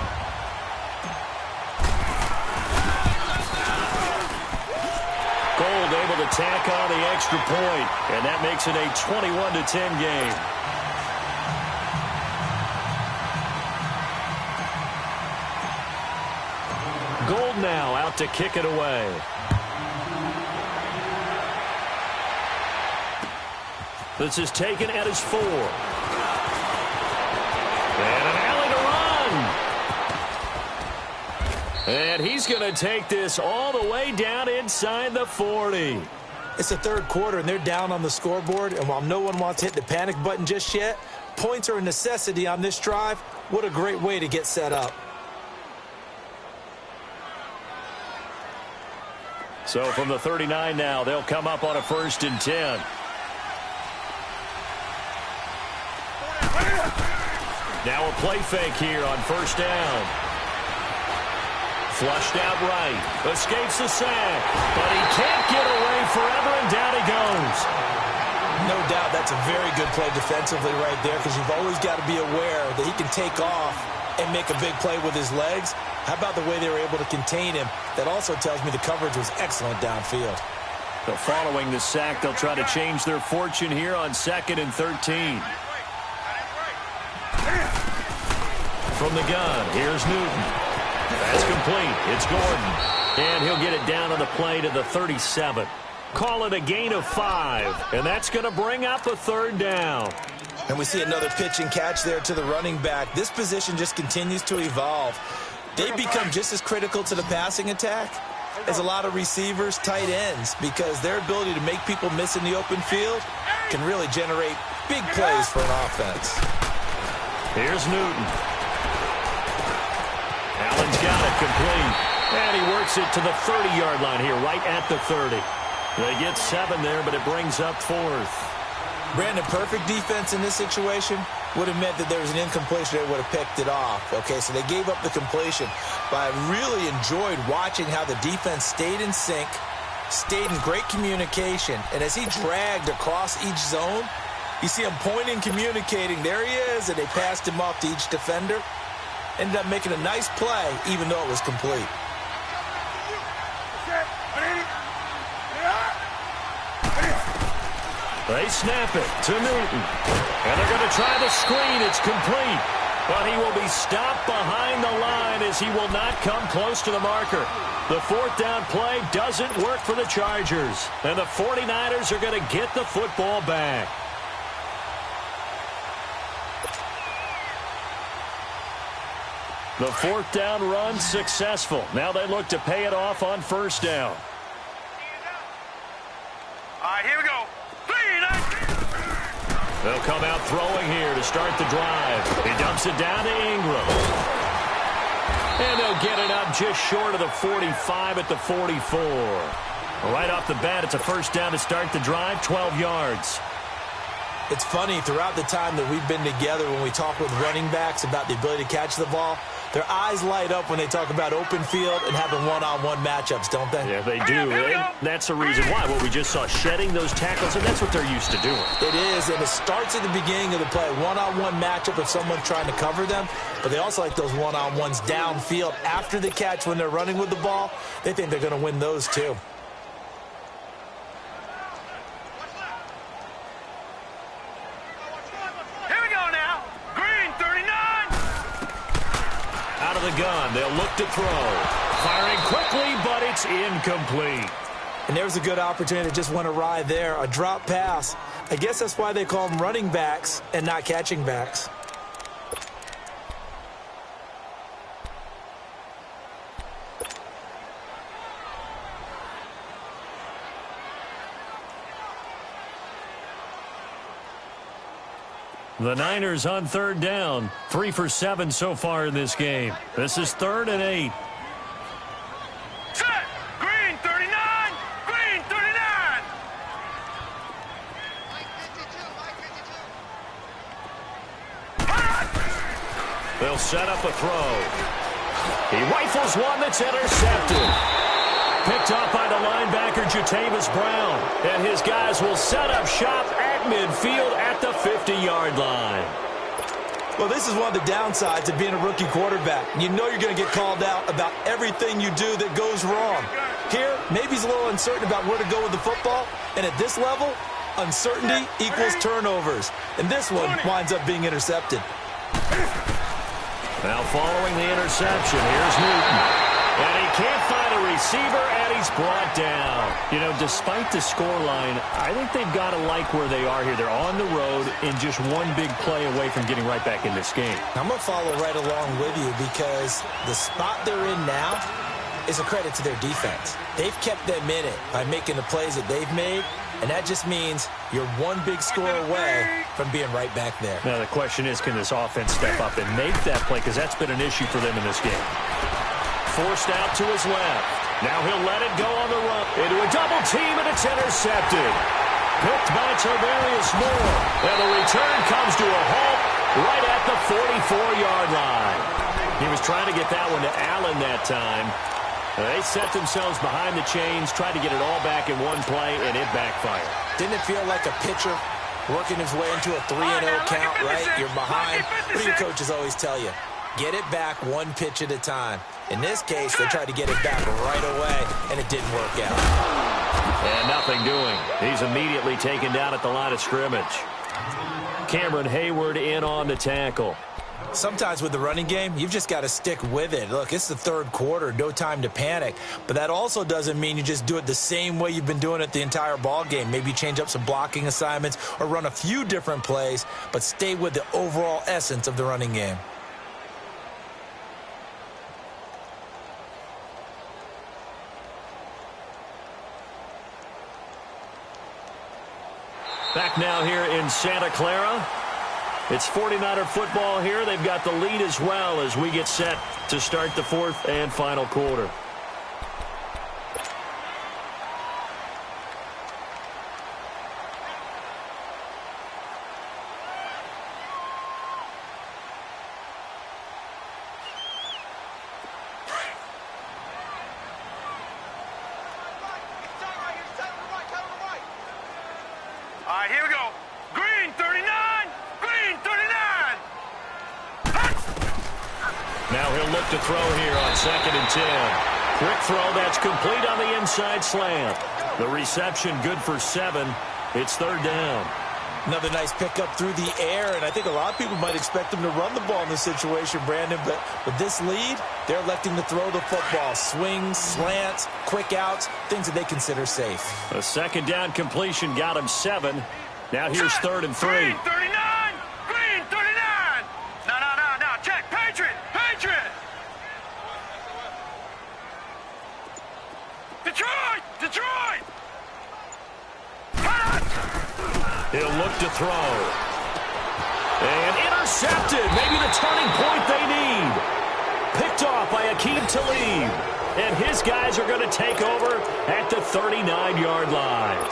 Gold able to tack on the extra point, and that makes it a 21-10 game. Gold now out to kick it away. This is taken at his 4. And an alley to run. And he's going to take this all the way down inside the 40. It's the 3rd quarter, and they're down on the scoreboard. And while no one wants to hit the panic button just yet, points are a necessity on this drive. What a great way to get set up. So from the 39 now, they'll come up on a 1st and 10. Now a play fake here on 1st down. Flushed out right. Escapes the sack. But he can't get away forever, and down he goes. No doubt that's a very good play defensively right there because you've always got to be aware that he can take off and make a big play with his legs. How about the way they were able to contain him? That also tells me the coverage was excellent downfield. So following the sack, they'll try to change their fortune here on 2nd and 13. From the gun, here's Newton. That's complete. It's Gordon. And he'll get it down on the play to the 37. Call it a gain of 5. And that's going to bring up a 3rd down. And we see another pitch and catch there to the running back. This position just continues to evolve. They become just as critical to the passing attack as a lot of receivers, tight ends, because their ability to make people miss in the open field can really generate big plays for an offense. Here's Newton. Allen's got it complete. And he works it to the 30-yard line here, right at the 30. They get 7 there, but it brings up 4th. Brandon, perfect defense in this situation would have meant that there was an incompletion that would have picked it off. Okay, so they gave up the completion. But I really enjoyed watching how the defense stayed in sync, stayed in great communication. And as he dragged across each zone, you see him pointing, communicating. There he is, and they passed him off to each defender. Ended up making a nice play, even though it was complete. They snap it to Newton. And they're going to try the screen. It's complete. But he will be stopped behind the line as he will not come close to the marker. The 4th down play doesn't work for the Chargers. And the 49ers are going to get the football back. The 4th down run successful. Now they look to pay it off on 1st down. All right, here we go. They'll come out throwing here to start the drive. He dumps it down to Ingram. And they'll get it up just short of the 45 at the 44. Right off the bat, it's a 1st down to start the drive, 12 yards. It's funny, throughout the time that we've been together, when we talk with running backs about the ability to catch the ball, their eyes light up when they talk about open field and having one-on-one matchups, don't they? Yeah, they do. And that's the reason why. What we just saw, shedding those tackles, and that's what they're used to doing. It is, and it starts at the beginning of the play. One-on-one matchup if someone's trying to cover them, but they also like those one-on-ones downfield after the catch when they're running with the ball. They think they're going to win those too. The gun. They'll look to throw. Firing quickly, but it's incomplete. And there's a good opportunity that just went awry there. A drop pass. I guess that's why they call them running backs and not catching backs. The Niners on 3rd down. 3 for 7 so far in this game. This is 3rd and 8. Set! Green 39! Green 39! They'll set up a throw. He rifles one that's intercepted. Picked up by the linebacker, Jatavis Brown. And his guys will set up shop at midfield at the 50-yard line. Well, this is one of the downsides of being a rookie quarterback. You know you're going to get called out about everything you do that goes wrong. Here, maybe he's a little uncertain about where to go with the football. And at this level, uncertainty equals turnovers. And this one winds up being intercepted. Now following the interception, here's Newton. And he can't find a receiver, and he's brought down. You know, despite the scoreline, I think they've got to like where they are here. They're on the road and just one big play away from getting right back in this game. I'm going to follow right along with you because the spot they're in now is a credit to their defense. They've kept them in it by making the plays that they've made, and that just means you're one big score away from being right back there. Now, the question is, can this offense step up and make that play? Because that's been an issue for them in this game. Forced out to his left. Now he'll let it go on the run. Into a double team, and it's intercepted. Picked by Tavarius Moore. And the return comes to a halt right at the 44-yard line. He was trying to get that one to Allen that time. They set themselves behind the chains, tried to get it all back in one play, and it backfired. Didn't it feel like a pitcher working his way into a 3-0 count, right? You're behind. What do your coaches always tell you? Get it back one pitch at a time. In this case, they tried to get it back right away, and it didn't work out. And nothing doing. He's immediately taken down at the line of scrimmage. Cameron Hayward in on the tackle. Sometimes with the running game, you've just got to stick with it. Look, it's the third quarter, no time to panic. But that also doesn't mean you just do it the same way you've been doing it the entire ball game. Maybe change up some blocking assignments or run a few different plays, but stay with the overall essence of the running game. Back now here in Santa Clara. It's 49er football here. They've got the lead as well as we get set to start the fourth and final quarter. All right, here we go. Green, 39. Green, 39. Now he'll look to throw here on 2nd and 10. Quick throw that's complete on the inside slant. The reception good for 7. It's 3rd down. Another nice pickup through the air, and I think a lot of people might expect them to run the ball in this situation, Brandon, but with this lead, they're electing to throw the football. Swings, slants, quick outs, things that they consider safe. A 2nd down completion got him 7. Now here's 3rd and 3. Green, 39. Green, 39. No. Check. Patriot. Detroit. He'll look to throw. And intercepted. Maybe the turning point they need. Picked off by Akeem Talib. And his guys are going to take over at the 39-yard line.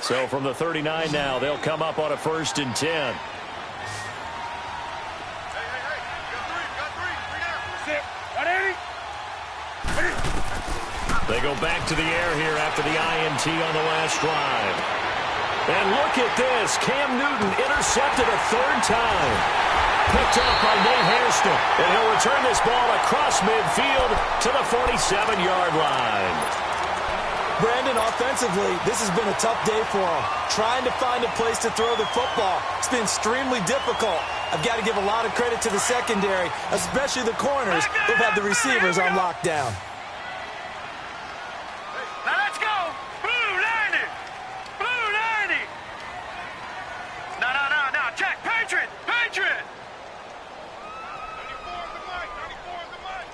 So from the 39 now, they'll come up on a 1st and 10. Hey. Got three. Sit. 180. They go back to the air here after the INT on the last drive. And look at this. Cam Newton intercepted a 3rd time. Picked up by Nate Hairston. And he'll return this ball across midfield to the 47-yard line. Brandon, offensively, this has been a tough day for him. Trying to find a place to throw the football. It's been extremely difficult. I've got to give a lot of credit to the secondary, especially the corners who've had the receivers on lockdown. Now let's go. Blue 90. No. Check. Patriot. 94 is the mic.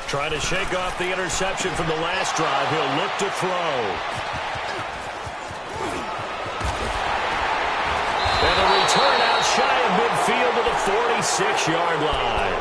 Trying to shake off the interception from the last drive. He'll look to throw. And a return out shy of midfield to the 46-yard line.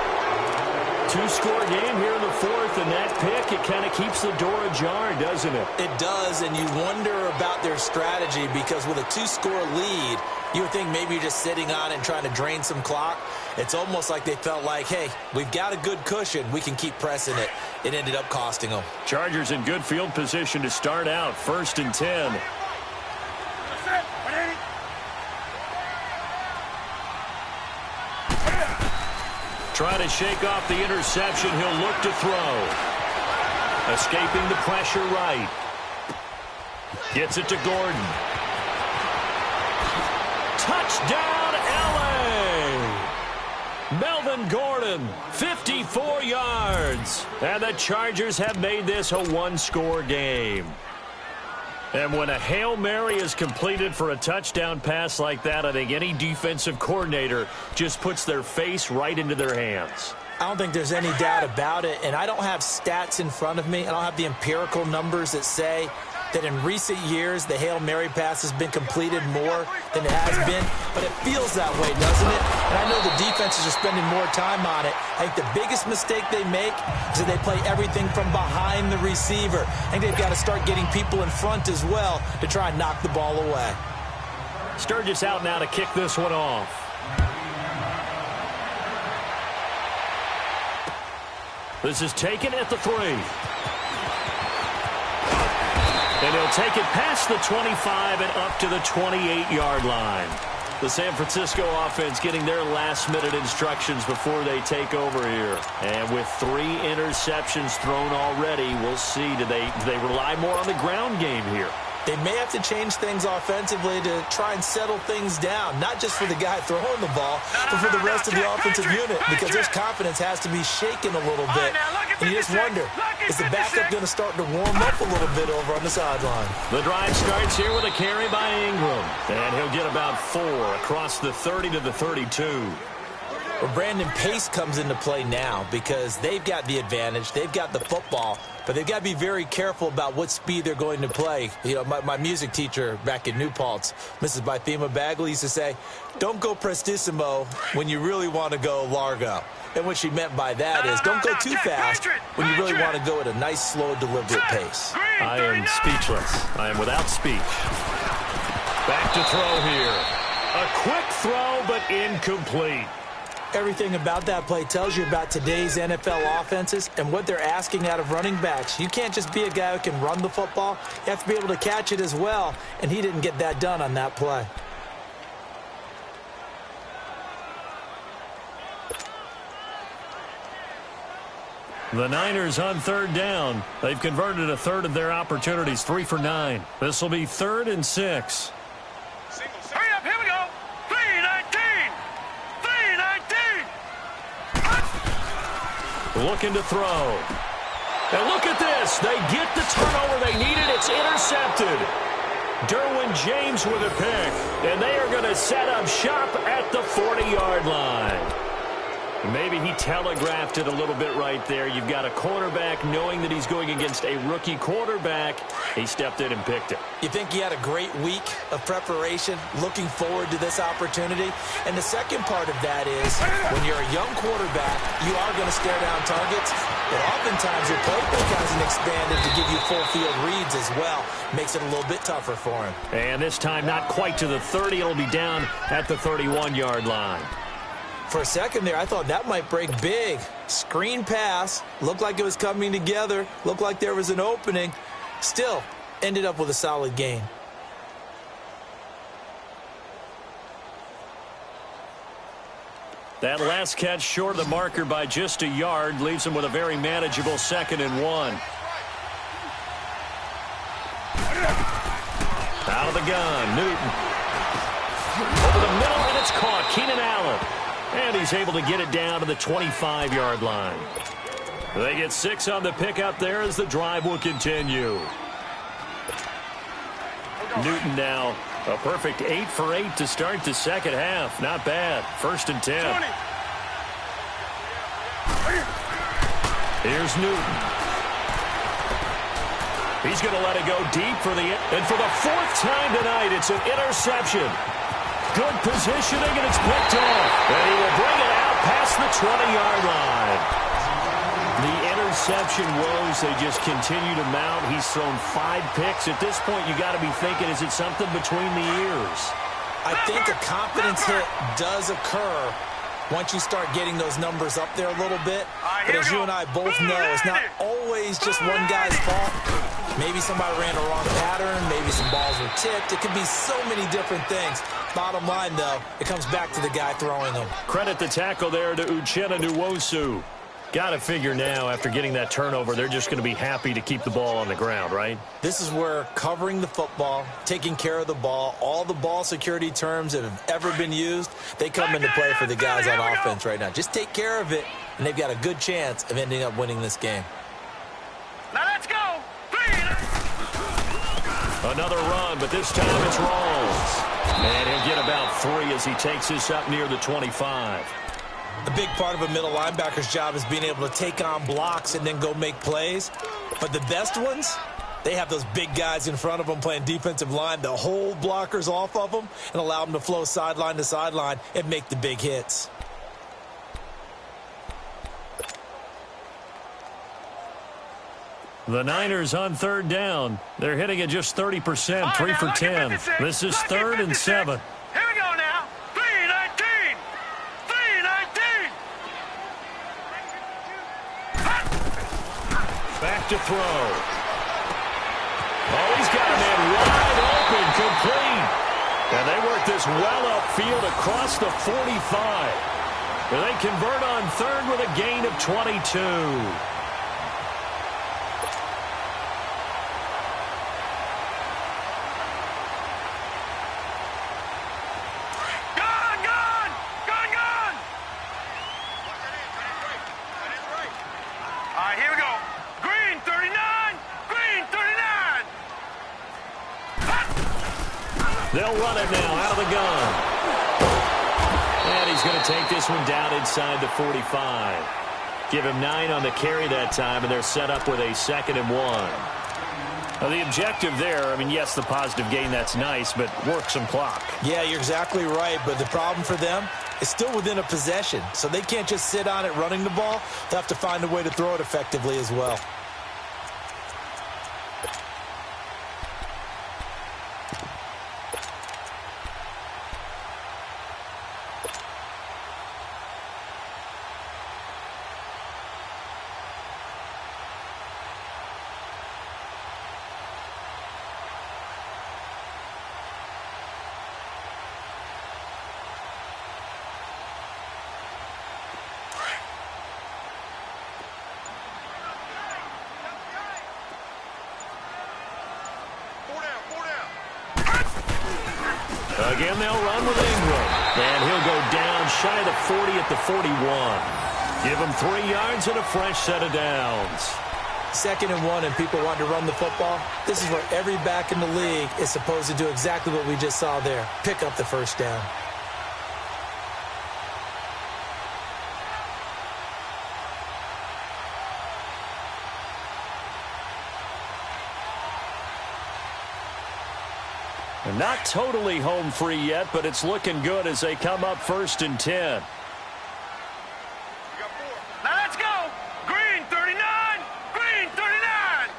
2-score game here in the 4th, and that pick, it kind of keeps the door ajar, doesn't it? It does, and you wonder about their strategy because with a 2-score lead, you would think maybe you're just sitting on it and trying to drain some clock. It's almost like they felt like, hey, we've got a good cushion. We can keep pressing it. It ended up costing them. Chargers in good field position to start out. 1st and 10. Trying to shake off the interception. He'll look to throw. Escaping the pressure right. Gets it to Gordon. Touchdown, L.A. Melvin Gordon, 54 yards. And the Chargers have made this a 1-score game. And when a Hail Mary is completed for a touchdown pass like that, I think any defensive coordinator just puts their face right into their hands. I don't think there's any doubt about it, and I don't have stats in front of me. I don't have the empirical numbers that say that in recent years the Hail Mary pass has been completed more than it has been, but it feels that way, doesn't it? And I know the defenses are spending more time on it. I think the biggest mistake they make is that they play everything from behind the receiver. I think they've got to start getting people in front as well to try and knock the ball away. Sturgis out now to kick this one off. This is taken at the 3. And he'll take it past the 25 and up to the 28-yard line. The San Francisco offense getting their last-minute instructions before they take over here. And with 3 interceptions thrown already, we'll see. Do they rely more on the ground game here? They may have to change things offensively to try and settle things down, not just for the guy throwing the ball, but for the rest of the offensive unit, because his confidence has to be shaken a little bit. And you just wonder, is the backup going to start to warm up a little bit over on the sideline? The drive starts here with a carry by Ingram, and he'll get about 4 across the 30 to the 32. Well, Brandon, pace comes into play now because they've got the advantage. They've got the football, but they've got to be very careful about what speed they're going to play. You know, my music teacher back in New Paltz, Mrs. Bythema Bagley, used to say, don't go prestissimo when you really want to go largo. And what she meant by that is don't go too fast when you really want to go at a nice, slow, deliberate pace. I am speechless. I am without speech. Back to throw here. A quick throw, but incomplete. Everything about that play tells you about today's NFL offenses and what they're asking out of running backs. You can't just be a guy who can run the football. You have to be able to catch it as well, and he didn't get that done on that play. The Niners on 3rd down. They've converted a third of their opportunities, 3 for 9. This will be 3rd and 6. Hurry up, here we go. 3-19. 3-19. Looking to throw. And look at this. They get the turnover they needed. It's intercepted. Derwin James with a pick. And they are going to set up shop at the 40-yard line. Maybe he telegraphed it a little bit right there. You've got a cornerback knowing that he's going against a rookie quarterback. He stepped in and picked it. You think he had a great week of preparation, looking forward to this opportunity? And the second part of that is when you're a young quarterback, you are going to stare down targets. But oftentimes your playbook hasn't expanded to give you full field reads as well. Makes it a little bit tougher for him. And this time not quite to the 30. It'll be down at the 31-yard line. For a second there, I thought that might break big. Screen pass. Looked like it was coming together. Looked like there was an opening. Still, ended up with a solid gain. That last catch short of the marker by just a yard leaves him with a very manageable 2nd and 1. Out of the gun, Newton. Over the middle, and it's caught. Keenan Allen. And he's able to get it down to the 25-yard line. They get 6 on the pickup there as the drive will continue. Newton now a perfect 8 for 8 to start the second half. Not bad. 1st and 10. Here's Newton. He's going to let it go deep for the end. And for the 4th time tonight, it's an interception. Good positioning, and it's picked off. And he will bring it out past the 20-yard line. The interception woes, they just continue to mount. He's thrown 5 picks. At this point, you got to be thinking, is it something between the ears? I think a confidence hit does occur once you start getting those numbers up there a little bit. But as you and I both know, it's not always just one guy's fault. Maybe somebody ran a wrong pattern. Maybe some balls were tipped. It could be so many different things. Bottom line, though, it comes back to the guy throwing them. Credit the tackle there to Uchenna Nwosu. Got to figure now, after getting that turnover, they're just going to be happy to keep the ball on the ground, right? This is where covering the football, taking care of the ball, all the ball security terms that have ever been used, they come into play for the guys on offense right now. Just take care of it, and they've got a good chance of ending up winning this game. Now let's go. Another run, but this time it's Rawls. And he'll get about 3 as he takes this up near the 25. A big part of a middle linebacker's job is being able to take on blocks and then go make plays. But the best ones, they have those big guys in front of them playing defensive line to hold blockers off of them and allow them to flow sideline to sideline and make the big hits. The Niners on 3rd down. They're hitting at just 30%, 3 for 10. This is 3rd and 7. Here we go now. 3-19. 3-19. Back to throw. Oh, he's got And they work this well upfield across the 45. And they convert on third with a gain of 22. Here we go. Green 39. Green 39. They'll run it now out of the gun. And he's going to take this one down inside the 45. Give him 9 on the carry that time, and they're set up with a 2nd and 1. Now, the objective there, I mean, yes, the positive gain, that's nice, but work some clock. Yeah, you're exactly right, but the problem for them is still within a possession, so they can't just sit on it running the ball. They'll have to find a way to throw it effectively as well. Again, they'll run with Ingram. And he'll go down shy of the 40 at the 41. Give him 3 yards and a fresh set of downs. 2nd and 1 and people want to run the football. This is where every back in the league is supposed to do exactly what we just saw there. Pick up the first down. Not totally home free yet, but it's looking good as they come up 1st and 10. Now let's go. Green 39. Green 39.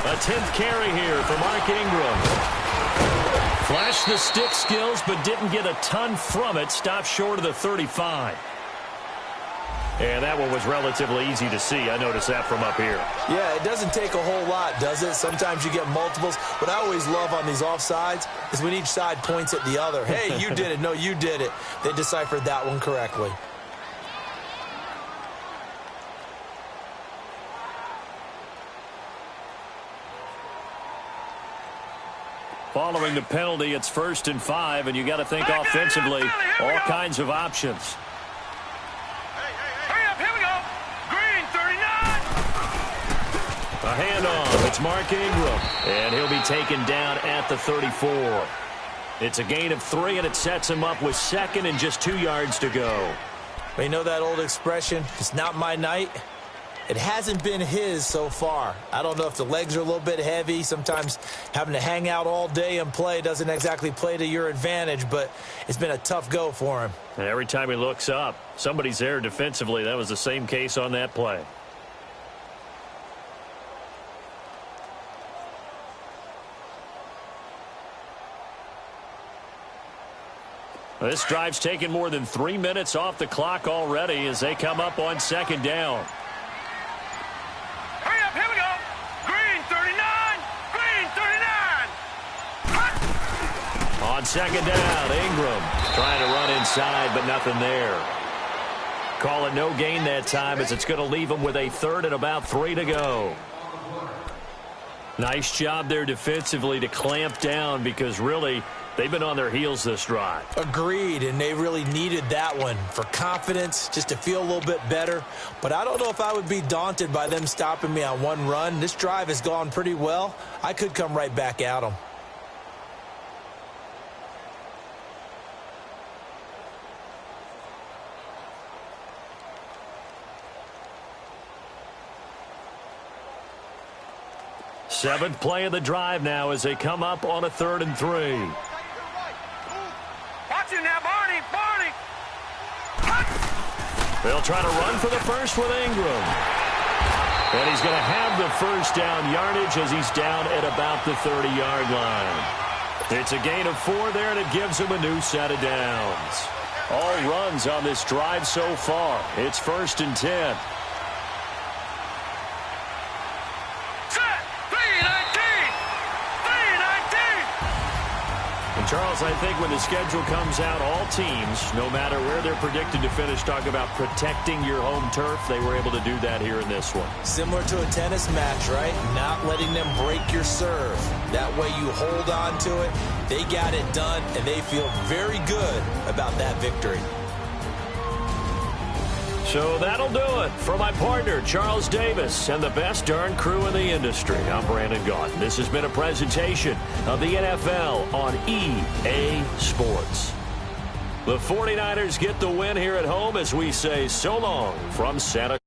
A 10th carry here for Mark Ingram. Flashed the stick skills, but didn't get a ton from it. Stopped short of the 35. And that one was relatively easy to see. I noticed that from up here. Yeah, it doesn't take a whole lot, does it? Sometimes you get multiples. What I always love on these offsides is when each side points at the other. Hey, you did it. No, you did it. They deciphered that one correctly. Following the penalty, it's 1st and 5, and you got to think offensively, all kinds of options. Hurry up, here we go. Green 39. A handoff. It's Mark Ingram, and he'll be taken down at the 34. It's a gain of 3, and it sets him up with 2nd and just 2 yards to go. You know that old expression, it's not my night? It hasn't been his so far. I don't know if the legs are a little bit heavy. Sometimes having to hang out all day and play doesn't exactly play to your advantage, but it's been a tough go for him. And every time he looks up, somebody's there defensively. That was the same case on that play. This drive's taken more than 3 minutes off the clock already as they come up on 2nd down. Hurry up, here we go. Green 39. Green 39. On 2nd down, Ingram trying to run inside, but nothing there. Call it no gain that time as it's going to leave him with a 3rd and about 3 to go. Nice job there defensively to clamp down because really they've been on their heels this drive. Agreed, and they really needed that one for confidence, just to feel a little bit better. But I don't know if I would be daunted by them stopping me on one run. This drive has gone pretty well. I could come right back at them. Seventh play of the drive now as they come up on a 3rd and 3. Watch it now, Barney. Barney. They'll try to run for the first with Ingram. And he's going to have the first down yardage as he's down at about the 30-yard line. It's a gain of 4 there, and it gives him a new set of downs. All runs on this drive so far. It's 1st and 10. And Charles, I think when the schedule comes out, all teams, no matter where they're predicted to finish, talk about protecting your home turf. They were able to do that here in this one. Similar to a tennis match, right? Not letting them break your serve. That way you hold on to it. They got it done, and they feel very good about that victory. So that'll do it. For my partner, Charles Davis, and the best darn crew in the industry, I'm Brandon Gaudin. This has been a presentation of the NFL on EA Sports. The 49ers get the win here at home as we say so long from Santa